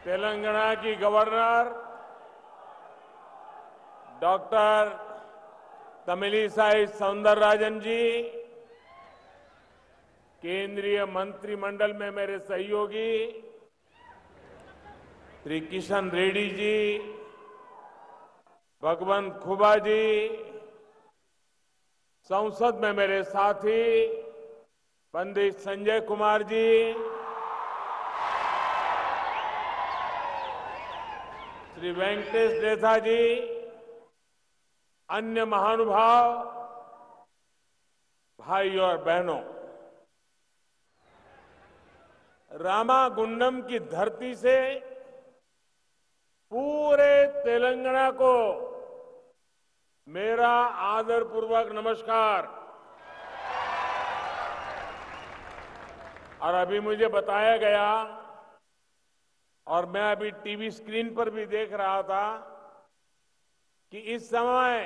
तेलंगाना की governor doctor Tamilisai Soundararajan जी, केंद्रीय मंत्रिमंडल में मेरे सहयोगी श्री किशन रेड्डी जी, भगवंत खुबा जी, संसद में मेरे साथी पंडित संजय कुमार जी, श्री वेंकटेश देथा जी, अन्य महानुभाव, भाई और बहनों, रामागुंडम की धरती से पूरे तेलंगाना को मेरा आदरपूर्वक नमस्कार। और अभी मुझे बताया गया और मैं अभी टीवी स्क्रीन पर भी देख रहा था कि इस समय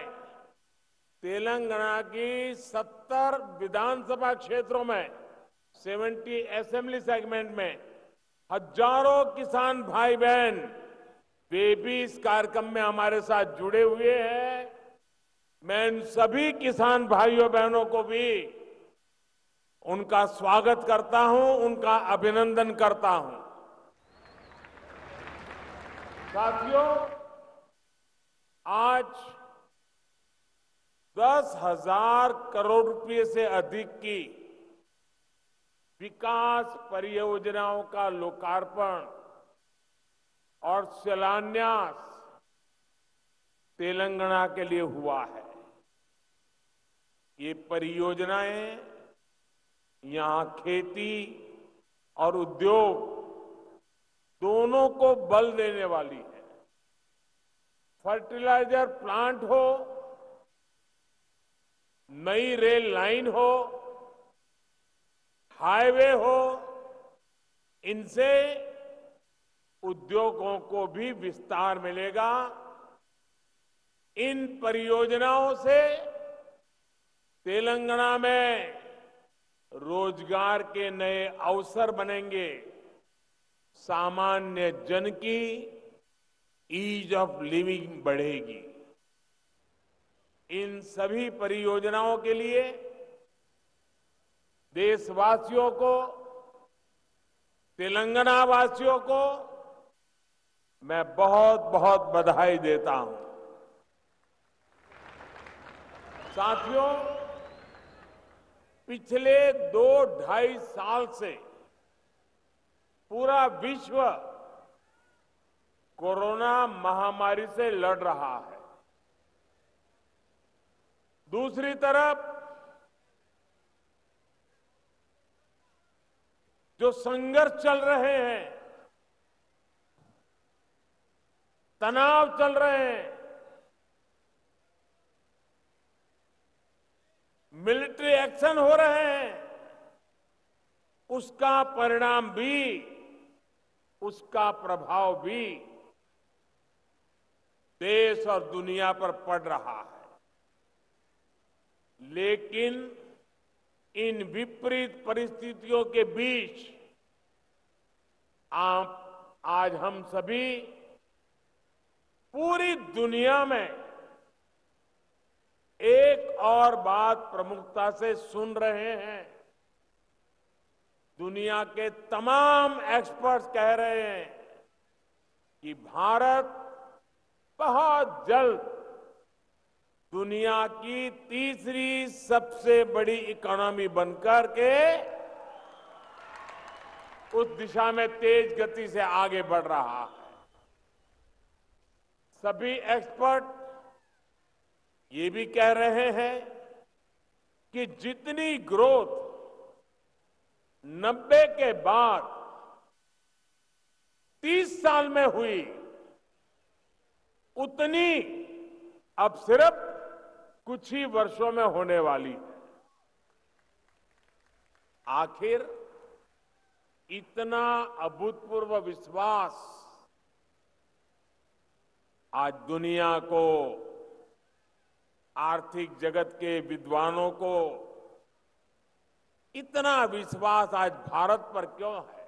तेलंगाना की 70 विधानसभा क्षेत्रों में 70 असेंबली सेगमेंट में हजारों किसान भाई बहन वे भी इस कार्यक्रम में हमारे साथ जुड़े हुए हैं। मैं इन सभी किसान भाइयों बहनों को भी उनका स्वागत करता हूं, उनका अभिनंदन करता हूं। साथियों, आज 10,000 करोड़ रुपए से अधिक की विकास परियोजनाओं का लोकार्पण और शिलान्यास तेलंगाना के लिए हुआ है। ये परियोजनाएं यहां खेती और उद्योग दोनों को बल देने वाली है। फर्टिलाइजर प्लांट हो, नई रेल लाइन हो, हाईवे हो, इनसे उद्योगों को भी विस्तार मिलेगा। इन परियोजनाओं से तेलंगाना में रोजगार के नए अवसर बनेंगे, सामान्य जन की ईज ऑफ लिविंग बढ़ेगी। इन सभी परियोजनाओं के लिए देशवासियों को, तेलंगाना वासियों को मैं बहुत बहुत बधाई देता हूं। साथियों, पिछले 2-2.5 साल से पूरा विश्व कोरोना महामारी से लड़ रहा है। दूसरी तरफ जो संघर्ष चल रहे हैं, तनाव चल रहे हैं, मिलिट्री एक्शन हो रहे हैं, उसका परिणाम भी, उसका प्रभाव भी देश और दुनिया पर पड़ रहा है। लेकिन इन विपरीत परिस्थितियों के बीच आज हम सभी पूरी दुनिया में एक और बात प्रमुखता से सुन रहे हैं। दुनिया के तमाम एक्सपर्ट्स कह रहे हैं कि भारत बहुत जल्द दुनिया की तीसरी सबसे बड़ी इकोनॉमी बनकर के उस दिशा में तेज गति से आगे बढ़ रहा है। सभी एक्सपर्ट ये भी कह रहे हैं कि जितनी ग्रोथ 90 के बाद 30 साल में हुई, उतनी अब सिर्फ कुछ ही वर्षों में होने वाली है। आखिर इतना अभूतपूर्व विश्वास आज दुनिया को, आर्थिक जगत के विद्वानों को इतना विश्वास आज भारत पर क्यों है?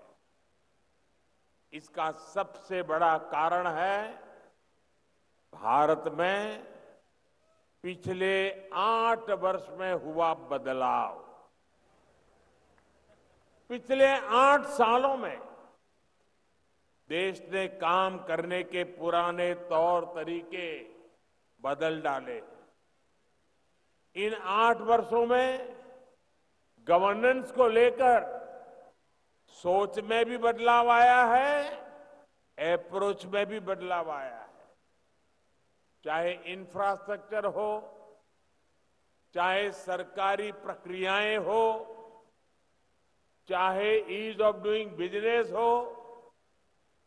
इसका सबसे बड़ा कारण है भारत में पिछले 8 वर्ष में हुआ बदलाव। पिछले 8 सालों में देश ने काम करने के पुराने तौर तरीके बदल डाले। इन 8 वर्षों में गवर्नेंस को लेकर सोच में भी बदलाव आया है, अप्रोच में भी बदलाव आया है। चाहे इंफ्रास्ट्रक्चर हो, चाहे सरकारी प्रक्रियाएं हो, चाहे ईज ऑफ डूइंग बिजनेस हो,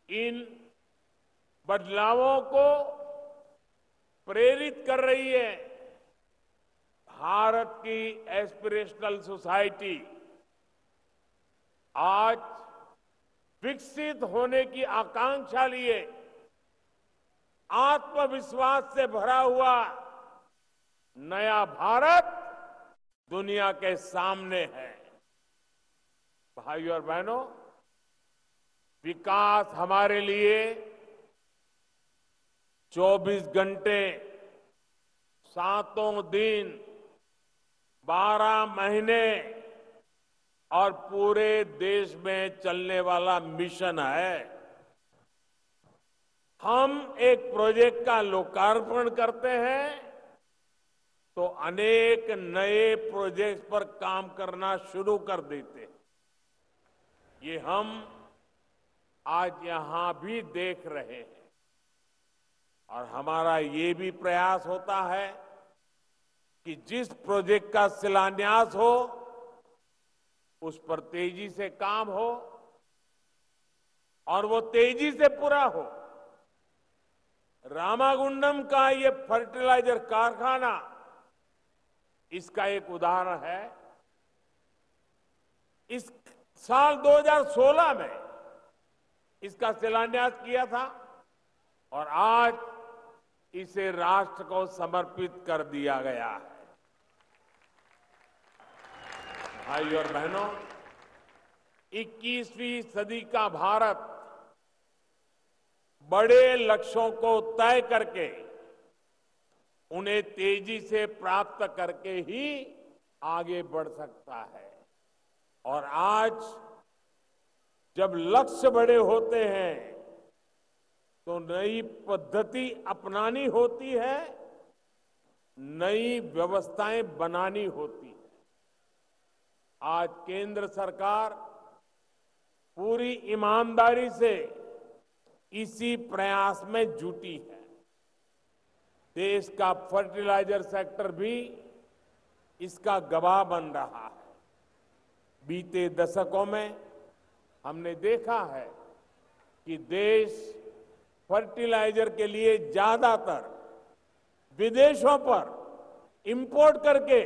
इन बदलावों को प्रेरित कर रही है भारत की एस्पिरेशनल सोसाइटी। आज विकसित होने की आकांक्षा लिए आत्मविश्वास से भरा हुआ नया भारत दुनिया के सामने है। भाइयों और बहनों, विकास हमारे लिए 24 घंटे, 7 दिन, 12 महीने और पूरे देश में चलने वाला मिशन है। हम एक प्रोजेक्ट का लोकार्पण करते हैं तो अनेक नए प्रोजेक्ट पर काम करना शुरू कर देते हैं। ये हम आज यहां भी देख रहे हैं और हमारा ये भी प्रयास होता है कि जिस प्रोजेक्ट का शिलान्यास हो उस पर तेजी से काम हो और वो तेजी से पूरा हो। रामागुंडम का ये फर्टिलाइजर कारखाना इसका एक उदाहरण है। इस साल 2016 में इसका शिलान्यास किया था और आज इसे राष्ट्र को समर्पित कर दिया गया है। भाइयों और बहनों, 21वीं सदी का भारत बड़े लक्ष्यों को तय करके उन्हें तेजी से प्राप्त करके ही आगे बढ़ सकता है। और आज जब लक्ष्य बड़े होते हैं तो नई पद्धति अपनानी होती है, नई व्यवस्थाएं बनानी होती है। आज केंद्र सरकार पूरी ईमानदारी से इसी प्रयास में जुटी है। देश का फर्टिलाइजर सेक्टर भी इसका गवाह बन रहा है। बीते दशकों में हमने देखा है कि देश फर्टिलाइजर के लिए ज्यादातर विदेशों पर इंपोर्ट करके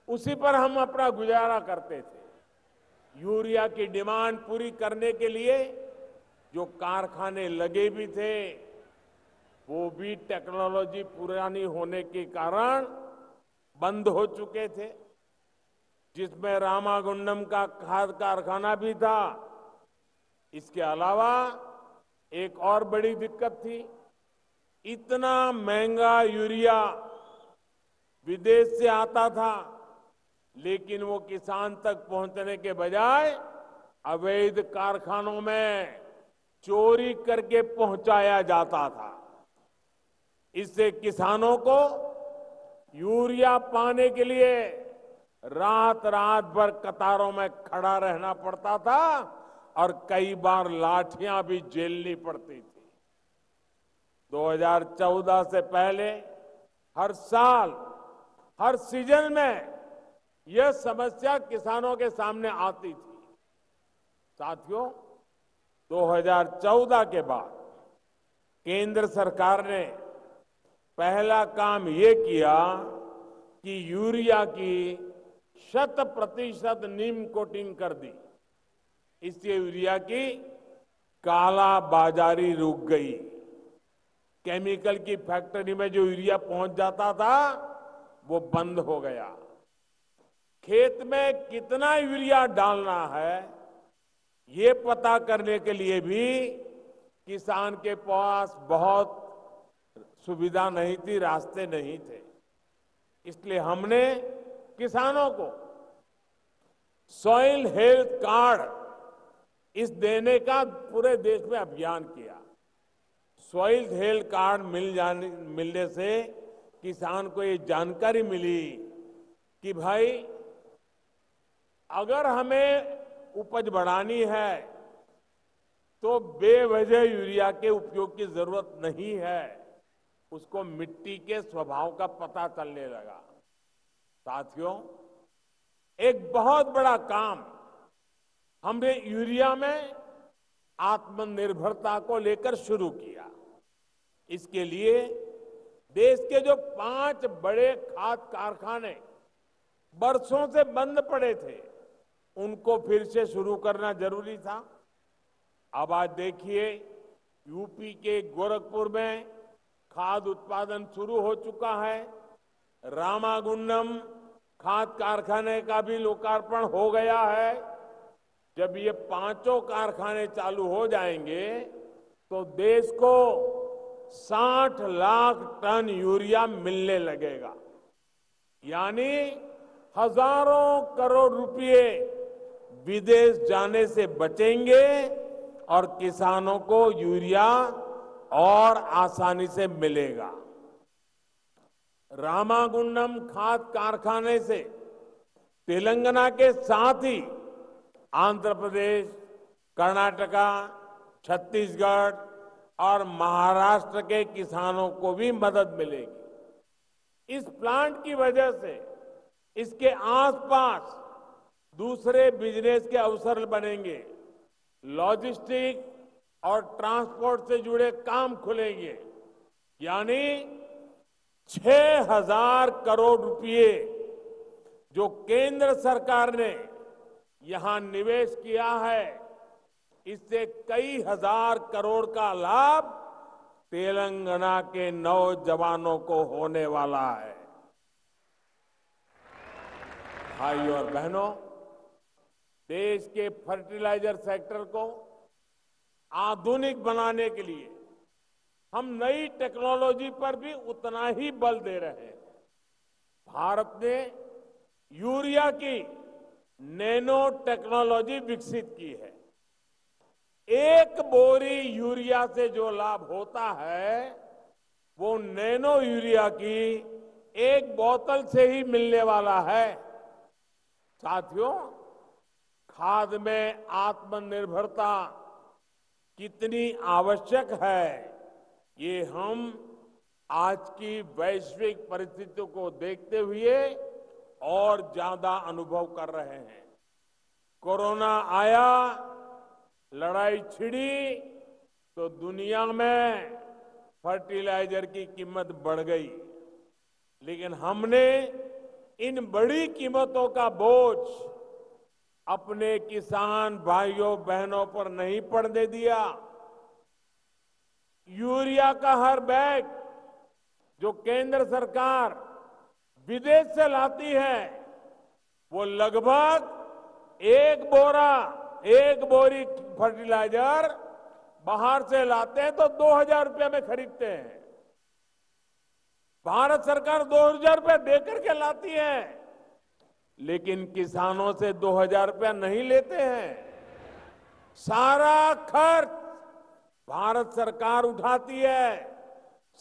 उसी पर हम अपना गुजारा करते थे। यूरिया की डिमांड पूरी करने के लिए जो कारखाने लगे भी थे वो भी टेक्नोलॉजी पुरानी होने के कारण बंद हो चुके थे, जिसमें रामागुंडम का खाद कारखाना भी था। इसके अलावा एक और बड़ी दिक्कत थी, इतना महंगा यूरिया विदेश से आता था लेकिन वो किसान तक पहुंचने के बजाय अवैध कारखानों में चोरी करके पहुंचाया जाता था। इससे किसानों को यूरिया पाने के लिए रात रात भर कतारों में खड़ा रहना पड़ता था और कई बार लाठियां भी झेलनी पड़ती थी। 2014 से पहले हर साल, हर सीजन में यह समस्या किसानों के सामने आती थी। साथियों, 2014 के बाद केंद्र सरकार ने पहला काम ये किया कि यूरिया की 100% नीम कोटिंग कर दी। इससे यूरिया की काला बाजारी रुक गई। केमिकल की फैक्ट्री में जो यूरिया पहुंच जाता था वो बंद हो गया। खेत में कितना यूरिया डालना है ये पता करने के लिए भी किसान के पास बहुत सुविधा नहीं थी, रास्ते नहीं थे। इसलिए हमने किसानों को सॉइल हेल्थ कार्ड इस देने का पूरे देश में अभियान किया। सॉइल हेल्थ कार्ड मिलने से किसान को ये जानकारी मिली कि भाई अगर हमें उपज बढ़ानी है तो बेवजह यूरिया के उपयोग की जरूरत नहीं है। उसको मिट्टी के स्वभाव का पता चलने लगा। साथियों, एक बहुत बड़ा काम हमने यूरिया में आत्मनिर्भरता को लेकर शुरू किया। इसके लिए देश के जो 5 बड़े खाद कारखाने बरसों से बंद पड़े थे, उनको फिर से शुरू करना जरूरी था। अब आज देखिए, यूपी के गोरखपुर में खाद उत्पादन शुरू हो चुका है। रामागुंडम खाद कारखाने का भी लोकार्पण हो गया है। जब ये 5 कारखाने चालू हो जाएंगे तो देश को 60 लाख टन यूरिया मिलने लगेगा। यानी हजारों करोड़ रुपए विदेश जाने से बचेंगे और किसानों को यूरिया और आसानी से मिलेगा। रामागुंडम खाद कारखाने से तेलंगाना के साथ ही आंध्र प्रदेश, कर्नाटका, छत्तीसगढ़ और महाराष्ट्र के किसानों को भी मदद मिलेगी। इस प्लांट की वजह से इसके आसपास दूसरे बिजनेस के अवसर बनेंगे। लॉजिस्टिक और ट्रांसपोर्ट से जुड़े काम खुलेंगे। यानी 6,000 करोड़ रुपए जो केंद्र सरकार ने यहां निवेश किया है, इससे कई हजार करोड़ का लाभ तेलंगाना के नौजवानों को होने वाला है। भाइयों और बहनों, देश के फर्टिलाइजर सेक्टर को आधुनिक बनाने के लिए हम नई टेक्नोलॉजी पर भी उतना ही बल दे रहे हैं। भारत ने यूरिया की नैनो टेक्नोलॉजी विकसित की है। एक बोरी यूरिया से जो लाभ होता है, वो नैनो यूरिया की एक बोतल से ही मिलने वाला है। साथियों, खाद में आत्मनिर्भरता कितनी आवश्यक है, ये हम आज की वैश्विक परिस्थितियों को देखते हुए और ज्यादा अनुभव कर रहे हैं। कोरोना आया, लड़ाई छिड़ी तो दुनिया में फर्टिलाइजर की कीमत बढ़ गई। लेकिन हमने इन बड़ी कीमतों का बोझ अपने किसान भाइयों बहनों पर नहीं पड़ने दिया। यूरिया का हर बैग जो केंद्र सरकार विदेश से लाती है, वो लगभग एक बोरी फर्टिलाइजर बाहर से लाते हैं तो 2,000 रुपये में खरीदते हैं। भारत सरकार 2,000 रुपये देकर के लाती है, लेकिन किसानों से 2,000 रुपया नहीं लेते हैं। सारा खर्च भारत सरकार उठाती है।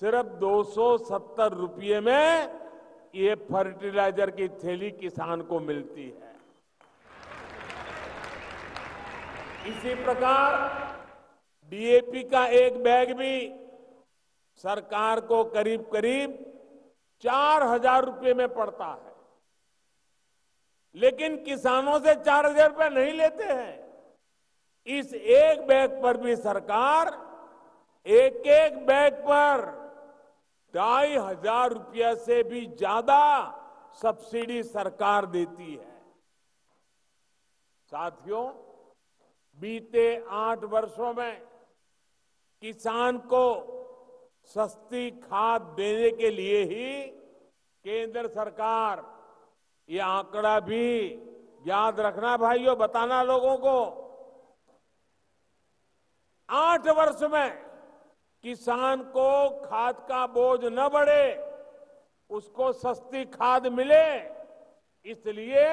सिर्फ 270 रुपये में ये फर्टिलाइजर की थैली किसान को मिलती है। इसी प्रकार डीएपी का एक बैग भी सरकार को करीब करीब 4,000 रुपये में पड़ता है, लेकिन किसानों से 4,000 रुपये नहीं लेते हैं। इस एक बैग पर भी सरकार एक बैग पर 2,500 रुपये से भी ज्यादा सब्सिडी सरकार देती है। साथियों, बीते 8 वर्षों में किसान को सस्ती खाद देने के लिए ही केंद्र सरकार, ये आंकड़ा भी याद रखना भाइयों, बताना लोगों को, 8 वर्ष में किसान को खाद का बोझ न बढ़े, उसको सस्ती खाद मिले, इसलिए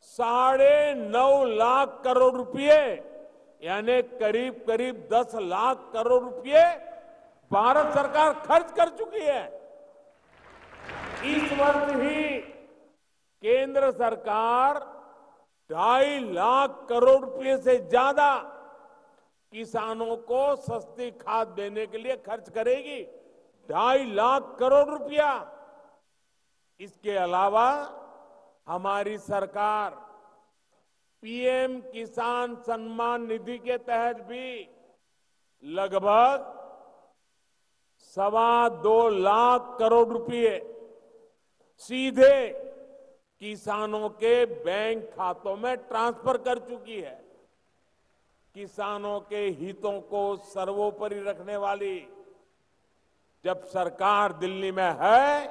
9.5 लाख रुपए यानी करीब करीब 10 लाख करोड़ रुपए भारत सरकार खर्च कर चुकी है। इस वर्ष ही केंद्र सरकार 2.5 लाख करोड़ रुपए से ज्यादा किसानों को सस्ती खाद देने के लिए खर्च करेगी। 2.5 लाख करोड़ रुपया। इसके अलावा हमारी सरकार पीएम किसान सम्मान निधि के तहत भी लगभग 2.25 लाख करोड़ रुपए सीधे किसानों के बैंक खातों में ट्रांसफर कर चुकी है। किसानों के हितों को सर्वोपरि रखने वाली जब सरकार दिल्ली में है,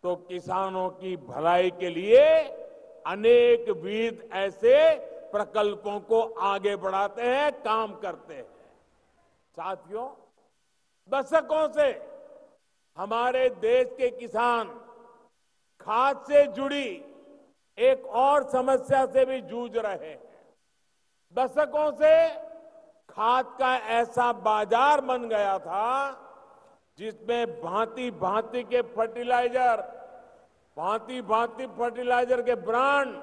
तो किसानों की भलाई के लिए अनेक विध ऐसे प्रकल्पों को आगे बढ़ाते हैं, काम करते हैं। साथियों, दशकों से हमारे देश के किसान खाद से जुड़ी एक और समस्या से भी जूझ रहे हैं। दशकों से खाद का ऐसा बाजार बन गया था जिसमें भांति भांति के फर्टिलाइजर, भांति भांति फर्टिलाइजर के ब्रांड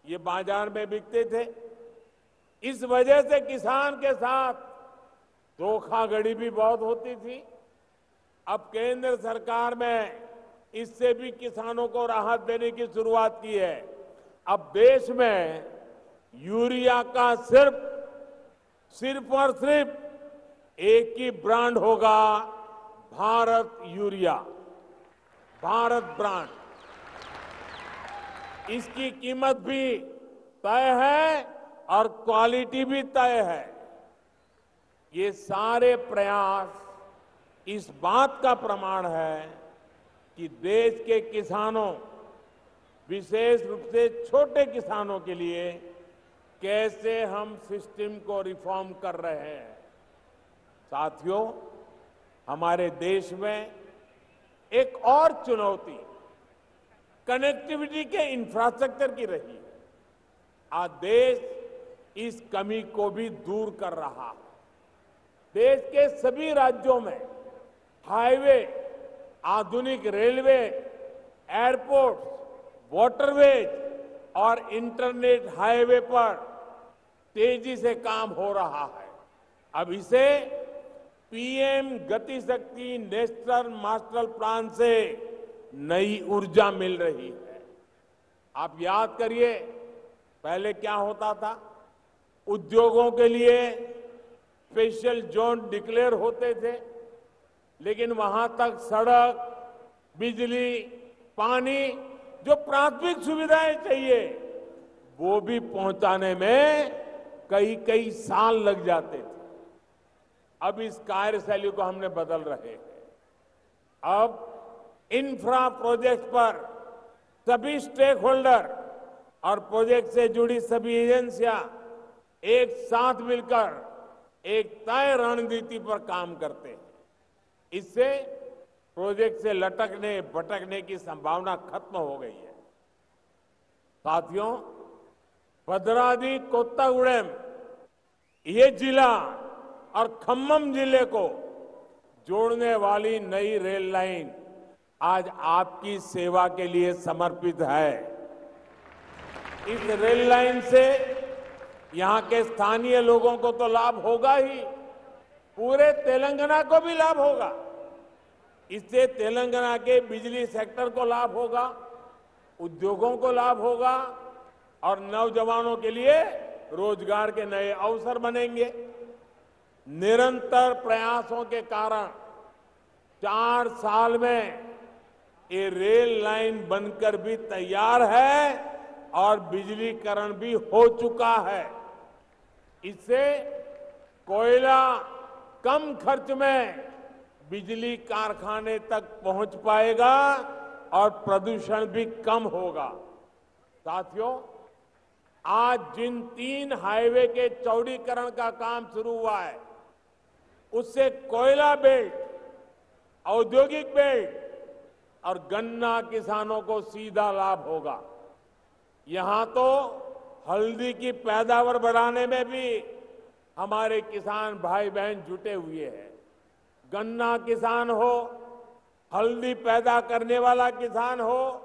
ये बाजार में बिकते थे। इस वजह से किसान के साथ धोखाधड़ी भी बहुत होती थी। अब केंद्र सरकार में इससे भी किसानों को राहत देने की शुरुआत की है। अब देश में यूरिया का सिर्फ और सिर्फ एक ही ब्रांड होगा, भारत यूरिया, भारत ब्रांड। इसकी कीमत भी तय है और क्वालिटी भी तय है। ये सारे प्रयास इस बात का प्रमाण है कि देश के किसानों, विशेष रूप से छोटे किसानों के लिए कैसे हम सिस्टम को रिफॉर्म कर रहे हैं। साथियों, हमारे देश में एक और चुनौती कनेक्टिविटी के इंफ्रास्ट्रक्चर की रही है। आज देश इस कमी को भी दूर कर रहा है। देश के सभी राज्यों में हाईवे, आधुनिक रेलवे, एयरपोर्ट, वाटरवेज और इंटरनेट हाईवे पर तेजी से काम हो रहा है। अब इसे पीएम गति शक्ति नेशनल मास्टर प्लान से नई ऊर्जा मिल रही है। आप याद करिए, पहले क्या होता था? उद्योगों के लिए स्पेशल जोन डिक्लेयर होते थे, लेकिन वहां तक सड़क, बिजली, पानी, जो प्राथमिक सुविधाएं चाहिए, वो भी पहुंचाने में कई कई साल लग जाते थे। अब इस कार्यशैली को हमने बदल रहे हैं। अब इंफ्रा प्रोजेक्ट पर सभी स्टेक होल्डर और प्रोजेक्ट से जुड़ी सभी एजेंसियां एक साथ मिलकर एक तय रणनीति पर काम करते हैं। इससे प्रोजेक्ट से लटकने भटकने की संभावना खत्म हो गई है। साथियों, भद्राद्री कोत्तागुडेम ये जिला और खम्मम जिले को जोड़ने वाली नई रेल लाइन आज आपकी सेवा के लिए समर्पित है। इस रेल लाइन से यहां के स्थानीय लोगों को तो लाभ होगा ही, पूरे तेलंगाना को भी लाभ होगा। इससे तेलंगाना के बिजली सेक्टर को लाभ होगा, उद्योगों को लाभ होगा और नौजवानों के लिए रोजगार के नए अवसर बनेंगे। निरंतर प्रयासों के कारण 4 साल में ये रेल लाइन बनकर भी तैयार है और बिजलीकरण भी हो चुका है। इससे कोयला कम खर्च में बिजली कारखाने तक पहुंच पाएगा और प्रदूषण भी कम होगा। साथियों, आज जिन 3 हाईवे के चौड़ीकरण का काम शुरू हुआ है, उससे कोयला बेल्ट, औद्योगिक बेल्ट और गन्ना किसानों को सीधा लाभ होगा। यहां तो हल्दी की पैदावार बढ़ाने में भी हमारे किसान भाई बहन जुटे हुए हैं। गन्ना किसान हो, हल्दी पैदा करने वाला किसान हो,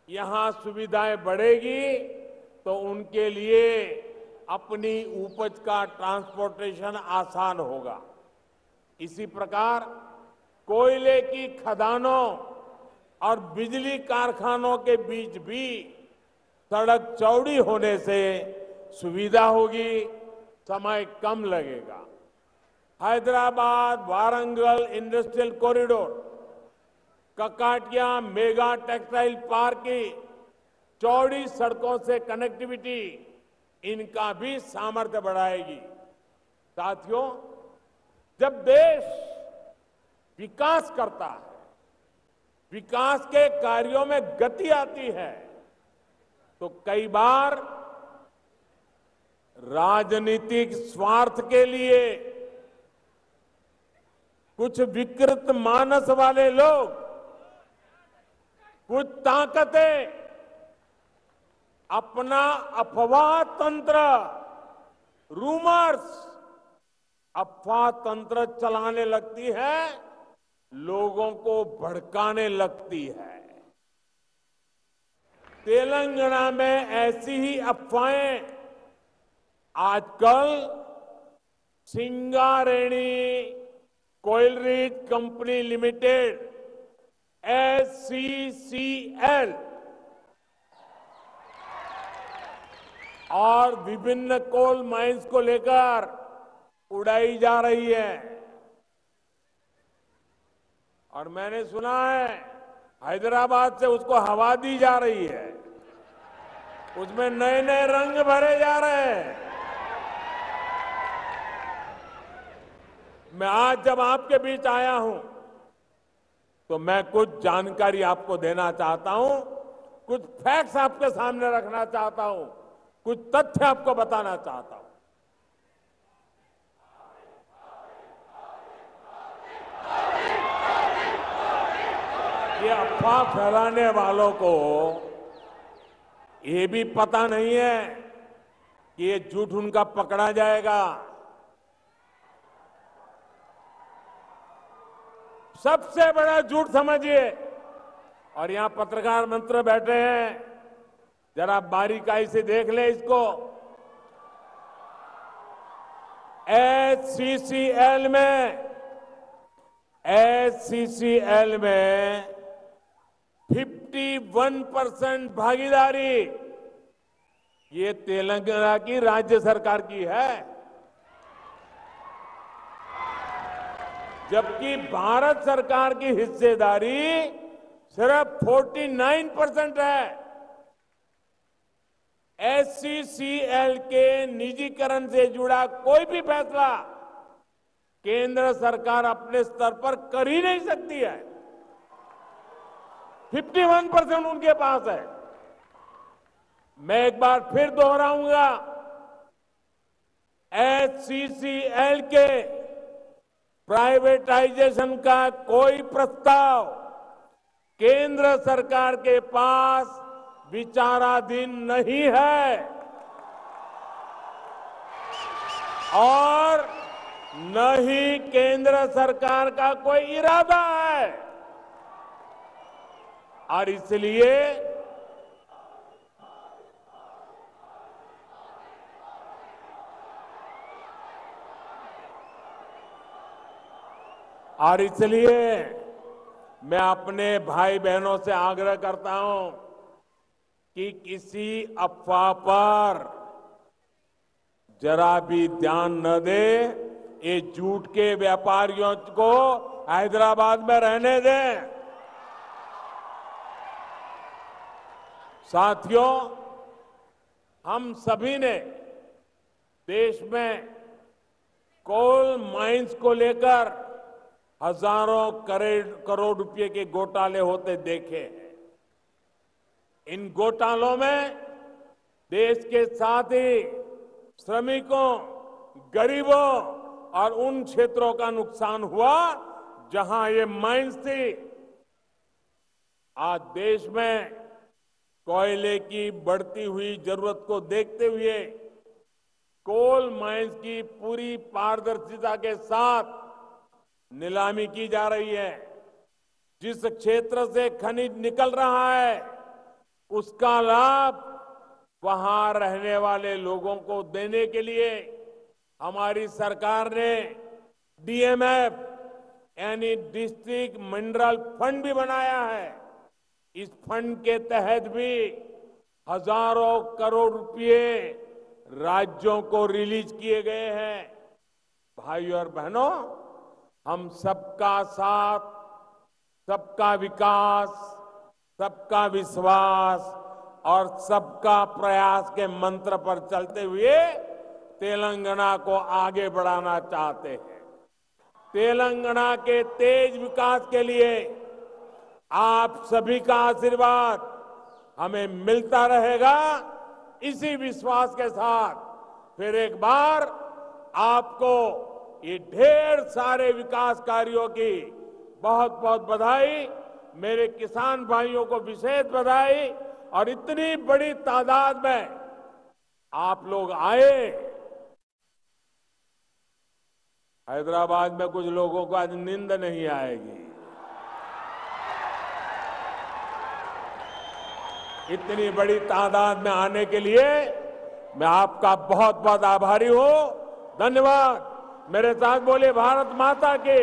यहां सुविधाएं बढ़ेगी तो उनके लिए अपनी उपज का ट्रांसपोर्टेशन आसान होगा। इसी प्रकार कोयले की खदानों और बिजली कारखानों के बीच भी सड़क चौड़ी होने से सुविधा होगी, समय कम लगेगा। Hyderabad Warangal industrial corridor, Kakatiya mega textile park की चौड़ी सड़कों से कनेक्टिविटी, इनका भी सामर्थ्य बढ़ाएगी। साथियों, जब देश विकास करता है, विकास के कार्यों में गति आती है, तो कई बार राजनीतिक स्वार्थ के लिए कुछ विकृत मानस वाले लोग, कुछ ताकतें अपना अफवाह तंत्र, रूमर्स, अफवाह तंत्र चलाने लगती है, लोगों को भड़काने लगती है। तेलंगाना में ऐसी ही अफवाहें आजकल सिंगारेणी कोयलरीज कंपनी लिमिटेड SCCL और विभिन्न कोल माइंस को लेकर उड़ाई जा रही है। और मैंने सुना है हैदराबाद से उसको हवा दी जा रही है, उसमें नए नए रंग भरे जा रहे हैं। मैं आज जब आपके बीच आया हूं तो मैं कुछ जानकारी आपको देना चाहता हूं, कुछ फैक्ट्स आपके सामने रखना चाहता हूं, कुछ तथ्य आपको बताना चाहता हूं। ये अफवाह फैलाने वालों को ये भी पता नहीं है कि ये झूठ उनका पकड़ा जाएगा। सबसे बड़ा झूठ समझिए, और यहां पत्रकार मित्र बैठे हैं, जरा बारीकाई से देख ले इसको। SCCL में 51% भागीदारी ये तेलंगाना की राज्य सरकार की है, जबकि भारत सरकार की हिस्सेदारी सिर्फ 49% है। SCCL के निजीकरण से जुड़ा कोई भी फैसला केंद्र सरकार अपने स्तर पर कर ही नहीं सकती है। 51% उनके पास है। मैं एक बार फिर दोहराऊंगा, SCCL के प्राइवेटाइजेशन का कोई प्रस्ताव केंद्र सरकार के पास विचाराधीन नहीं है और न ही केंद्र सरकार का कोई इरादा है। और इसलिए मैं अपने भाई बहनों से आग्रह करता हूं कि किसी अफवाह पर जरा भी ध्यान न दे। ये झूठ के व्यापारियों को हैदराबाद में रहने दें। साथियों, हम सभी ने देश में कोल माइंस को लेकर हजारों करोड़ रुपए के घोटाले होते देखे हैं। इन घोटालों में देश के साथ ही श्रमिकों, गरीबों, और उन क्षेत्रों का नुकसान हुआ जहां ये माइंस थी। आज देश में कोयले की बढ़ती हुई जरूरत को देखते हुए कोल माइंस की पूरी पारदर्शिता के साथ नीलामी की जा रही है। जिस क्षेत्र से खनिज निकल रहा है उसका लाभ वहां रहने वाले लोगों को देने के लिए हमारी सरकार ने डीएमएफ यानी डिस्ट्रिक्ट मिनरल फंड भी बनाया है। इस फंड के तहत भी हजारों करोड़ रुपए राज्यों को रिलीज किए गए हैं। भाइयों और बहनों, हम सबका साथ, सबका विकास, सबका विश्वास और सबका प्रयास के मंत्र पर चलते हुए तेलंगाना को आगे बढ़ाना चाहते हैं। तेलंगाना के तेज विकास के लिए आप सभी का आशीर्वाद हमें मिलता रहेगा। इसी विश्वास के साथ फिर एक बार आपको ये ढेर सारे विकास कार्यों की बहुत बहुत बधाई। मेरे किसान भाइयों को विशेष बधाई। और इतनी बड़ी तादाद में आप लोग आए। हैदराबाद में कुछ लोगों को आज नींद नहीं आएगी। इतनी बड़ी तादाद में आने के लिए मैं आपका बहुत बहुत आभारी हूं। धन्यवाद। मेरे साथ बोलिए भारत माता की।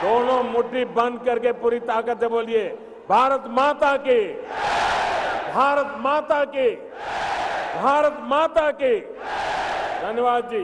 दोनों मुट्ठी बंद करके पूरी ताकत से बोलिए भारत माता की, भारत माता की, भारत माता की। धन्यवाद जी।